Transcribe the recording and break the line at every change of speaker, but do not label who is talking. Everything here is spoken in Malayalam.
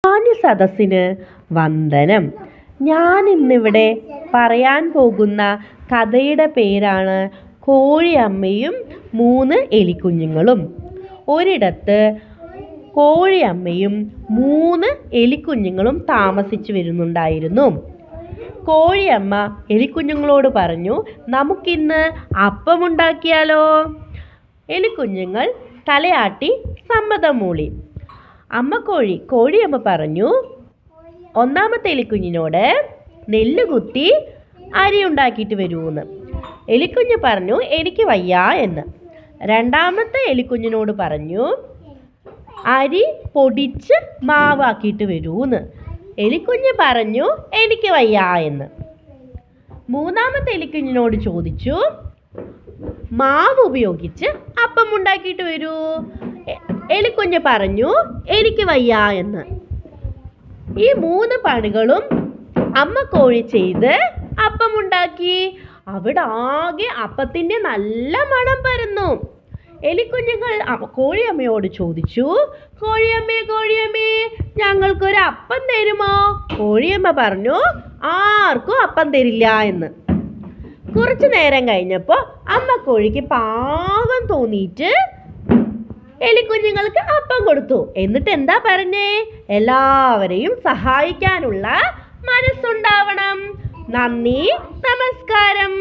മാന്യ സദസ്സിന് വന്ദനം. ഞാൻ ഇന്നിവിടെ പറയാൻ പോകുന്ന കഥയുടെ പേരാണ് കോഴിയമ്മയും 3 എലിക്കുഞ്ഞുങ്ങളും. ഒരിടത്ത് കോഴിയമ്മയും 3 എലിക്കുഞ്ഞുങ്ങളും താമസിച്ചു വരുന്നുണ്ടായിരുന്നു. കോഴിയമ്മ എലിക്കുഞ്ഞുങ്ങളോട് പറഞ്ഞു, നമുക്കിന്ന് അപ്പമുണ്ടാക്കിയാലോ? എലിക്കുഞ്ഞുങ്ങൾ തലയാട്ടി സമ്മതം മൂളി. കോഴിയമ്മ പറഞ്ഞു, ഒന്നാമത്തെ എലിക്കുഞ്ഞിനോട് നെല്ല് കുത്തി അരി ഉണ്ടാക്കിയിട്ട് വരൂന്ന്. എലിക്കുഞ്ഞ് പറഞ്ഞു, എനിക്ക് വയ്യ എന്ന്. രണ്ടാമത്തെ എലിക്കുഞ്ഞിനോട് പറഞ്ഞു, അരി പൊടിച്ച് മാവാക്കിയിട്ട് വരൂന്ന്. എലിക്കുഞ്ഞ് പറഞ്ഞു, എനിക്ക് വയ്യ എന്ന്. മൂന്നാമത്തെ എലിക്കുഞ്ഞിനോട് ചോദിച്ചു, മാവ് ഉപയോഗിച്ച് അപ്പം ഉണ്ടാക്കിയിട്ട് വരൂ. എലിക്കുഞ്ഞ് പറഞ്ഞു, എനിക്ക് വയ്യ എന്ന്. ഈ 3 പണികളും അമ്മ കോഴി ചെയ്ത് അപ്പമുണ്ടാക്കി. അവിടെ ആകെ അപ്പത്തിൻ്റെ നല്ല മണം പരന്നു. എലിക്കുഞ്ഞുങ്ങൾ കോഴിയമ്മയോട് ചോദിച്ചു, കോഴിയമ്മേ, ഞങ്ങൾക്കൊരു അപ്പം തരുമോ? കോഴിയമ്മ പറഞ്ഞു, ആർക്കും അപ്പം തരില്ല എന്ന്. കുറച്ചു നേരം കഴിഞ്ഞപ്പോൾ അമ്മ കോഴിക്ക് പാകം തോന്നിയിട്ട് എലിക്കുഞ്ഞുങ്ങൾക്ക് അപ്പം കൊടുത്തു. എന്നിട്ട് എന്താ പറഞ്ഞേ? എല്ലാവരെയും സഹായിക്കാനുള്ള മനസ്സുണ്ടാവണം. നന്ദി, നമസ്കാരം.